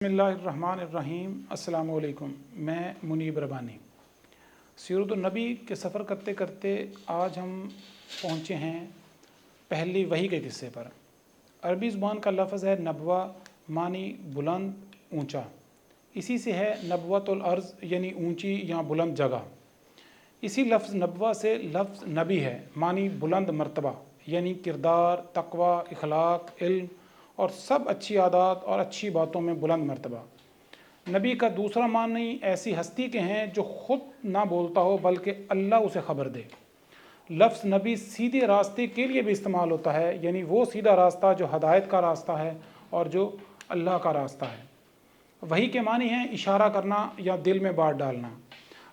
بسم اللہ الرحمن الرحیم۔ السلام علیکم، میں منیب ربانی۔ سیرت النبی کے سفر کرتے کرتے آج ہم پہنچے ہیں پہلی وحی کے قصے پر۔ عربی زبان کا لفظ ہے نبوہ، معنی بلند، اونچا۔ اسی سے ہے نبوۃ الارض، یعنی اونچی یا بلند جگہ۔ اسی لفظ نبوہ سے لفظ نبی ہے، معنی بلند مرتبہ، یعنی کردار، تقوی، اخلاق، علم اور سب اچھی عادات اور اچھی باتوں میں بلند مرتبہ۔ نبی کا دوسرا معنی ایسی ہستی کے ہیں جو خود نہ بولتا ہو بلکہ اللہ اسے خبر دے۔ لفظ نبی سیدھے راستے کے لیے بھی استعمال ہوتا ہے، یعنی وہ سیدھا راستہ جو ہدایت کا راستہ ہے اور جو اللہ کا راستہ ہے۔ وحی کے معنی ہیں اشارہ کرنا یا دل میں بات ڈالنا۔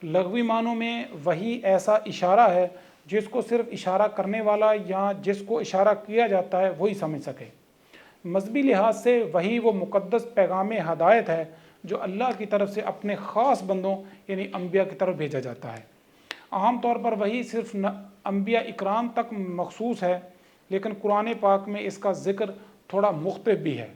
لغوی معنوں میں وحی ایسا اشارہ ہے جس کو صرف اشارہ کرنے والا یا جس کو اشارہ کیا جاتا ہے وہی سمجھ سکے۔ مذہبی لحاظ سے وحی وہ مقدس پیغام ہدایت ہے جو اللہ کی طرف سے اپنے خاص بندوں یعنی انبیاء کی طرف بھیجا جاتا ہے۔ عام طور پر وحی صرف انبیاء اکرام تک مخصوص ہے، لیکن قرآن پاک میں اس کا ذکر تھوڑا مختلف بھی ہے۔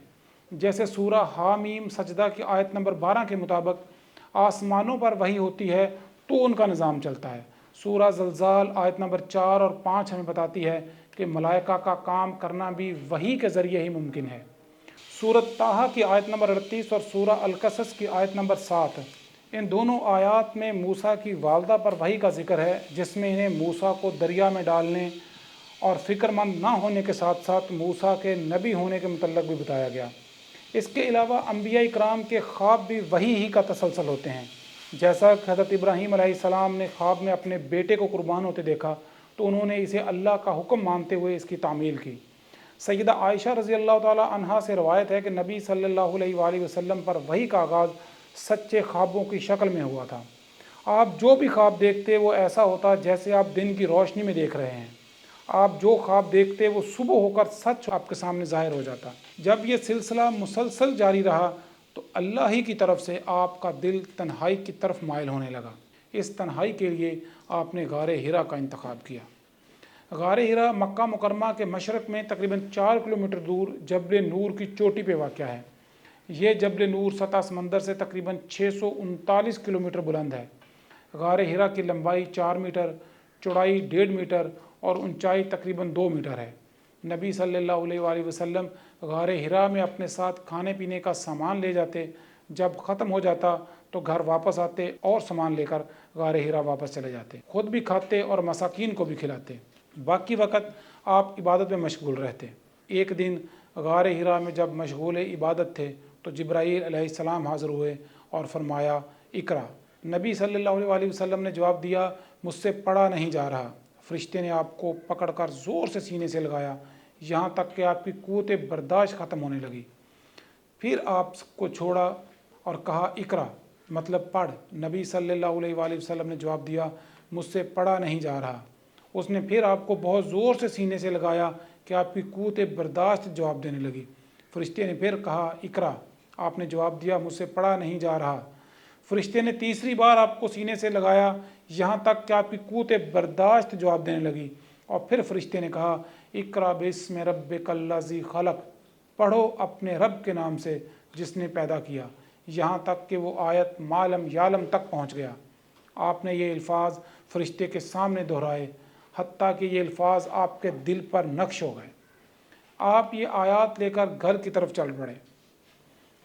جیسے سورہ حامیم سجدہ کی آیت نمبر 12 کے مطابق آسمانوں پر وحی ہوتی ہے تو ان کا نظام چلتا ہے۔ سورہ زلزال آیت نمبر 4 اور 5 ہمیں بتاتی ہے کہ ملائکہ کا کام کرنا بھی وحی کے ذریعے ہی ممکن ہے۔ سورۃ طٰہٰ کی آیت نمبر 38 اور سورہ القصص کی آیت نمبر 7، ان دونوں آیات میں موسیٰ کی والدہ پر وحی کا ذکر ہے، جس میں انہیں موسیٰ کو دریا میں ڈالنے اور فکر مند نہ ہونے کے ساتھ ساتھ موسیٰ کے نبی ہونے کے متعلق بھی بتایا گیا۔ اس کے علاوہ انبیاء اکرام کے خواب بھی وحی ہی کا تسلسل ہوتے ہیں۔ جیسا کہ حضرت ابراہیم علیہ السلام نے خواب میں اپنے بیٹے کو قربان ہوتے دیکھا تو انہوں نے اسے اللہ کا حکم مانتے ہوئے اس کی تعمیل کی۔ سیدہ عائشہ رضی اللہ تعالی عنہا سے روایت ہے کہ نبی صلی اللہ علیہ وآلہ وسلم پر وحی کا آغاز سچے خوابوں کی شکل میں ہوا تھا۔ آپ جو بھی خواب دیکھتے وہ ایسا ہوتا جیسے آپ دن کی روشنی میں دیکھ رہے ہیں۔ آپ جو خواب دیکھتے وہ صبح ہو کر سچ آپ کے سامنے ظاہر ہو جاتا۔ جب یہ سلسلہ مسلسل جاری رہا تو اللہ ہی کی طرف سے آپ کا دل تنہائی کی طرف مائل ہونے لگا۔ اس تنہائی کے لیے آپ نے غار حرا کا انتخاب کیا۔ غار حرا مکہ مکرمہ کے مشرق میں تقریباً 4 کلومیٹر دور جبل نور کی چوٹی پہ واقع ہے۔ یہ جبل نور سطح سمندر سے تقریباً 639 کلومیٹر بلند ہے۔ غار حرا کی لمبائی 4 میٹر، چوڑائی 1.5 میٹر اور اونچائی تقریباً 2 میٹر ہے۔ نبی صلی اللہ علیہ وآلہ وسلم غار حرا میں اپنے ساتھ کھانے پینے کا سامان لے جاتے، جب ختم ہو جاتا تو گھر واپس آتے اور سامان لے کر غار حرا واپس چلے جاتے، خود بھی کھاتے اور مساکین کو بھی کھلاتے۔ باقی وقت آپ عبادت میں مشغول رہتے۔ ایک دن غار حرا میں جب مشغول عبادت تھے تو جبرائیل علیہ السلام حاضر ہوئے اور فرمایا اقرا۔ نبی صلی اللہ علیہ وآلہ وسلم نے جواب دیا مجھ سے پڑھا نہیں جا رہا۔ فرشتے نے آپ کو پکڑ کر زور سے سینے سے لگایا یہاں تک کہ آپ کی قوت برداشت ختم ہونے لگی۔ پھر آپ کو چھوڑا اور کہا اقرا، مطلب پڑھ۔ نبی صلی اللہ علیہ وآلہ وسلم نے جواب دیا مجھ سے پڑھا نہیں جا رہا۔ اس نے پھر آپ کو بہت زور سے سینے سے لگایا کہ آپ کی قوت برداشت جواب دینے لگی۔ فرشتے نے پھر کہا اقرا، آپ نے جواب دیا مجھ سے پڑھا نہیں جا رہا۔ فرشتے نے تیسری بار آپ کو سینے سے لگایا یہاں تک کہ آپ کی قوت برداشت جواب دینے لگی، اور پھر فرشتے نے کہا اقرا بسم ربک الذی خلق، پڑھو اپنے رب کے نام سے جس نے پیدا کیا، یہاں تک کہ وہ آیت ما لم یعلم تک پہنچ گیا۔ آپ نے یہ الفاظ فرشتے کے سامنے دہرائے حتیٰ کہ یہ الفاظ آپ کے دل پر نقش ہو گئے۔ آپ یہ آیات لے کر گھر کی طرف چل پڑے۔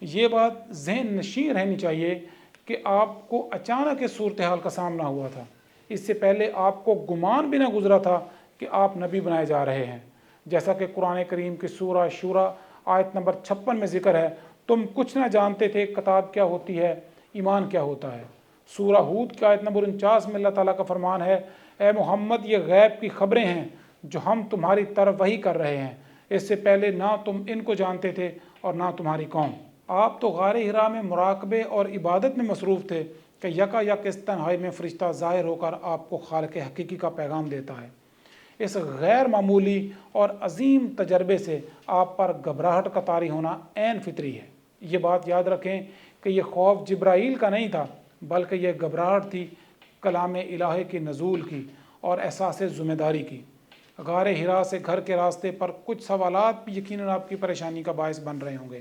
یہ بات ذہن نشین رہنی چاہیے کہ آپ کو اچانک اس صورتحال کا سامنا ہوا تھا۔ اس سے پہلے آپ کو گمان بھی نہ گزرا تھا کہ آپ نبی بنائے جا رہے ہیں۔ جیسا کہ قرآن کریم کی سورہ شورى آیت نمبر 56 میں ذکر ہے، تم کچھ نہ جانتے تھے کتاب کیا ہوتی ہے، ایمان کیا ہوتا ہے۔ سورہ ہود کی آیت نمبر 49 میں اللہ تعالیٰ کا فرمان ہے، اے محمد یہ غیب کی خبریں ہیں جو ہم تمہاری طرف وحی کر رہے ہیں، اس سے پہلے نہ تم ان کو جانتے تھے اور نہ تمہاری قوم۔ آپ تو غار حرا میں مراقبے اور عبادت میں مصروف تھے کہ یکا یک اس تنہائی میں فرشتہ ظاہر ہو کر آپ کو خالق حقیقی کا پیغام دیتا ہے۔ اس غیر معمولی اور عظیم تجربے سے آپ پر گھبراہٹ کا طاری ہونا عین فطری ہے۔ یہ بات یاد رکھیں کہ یہ خوف جبرائیل کا نہیں تھا، بلکہ یہ گھبراہٹ تھی کلام الہی کے نزول کی اور احساس ذمہ داری کی۔ غار حرا سے گھر کے راستے پر کچھ سوالات بھی یقیناً آپ کی پریشانی کا باعث بن رہے ہوں گے۔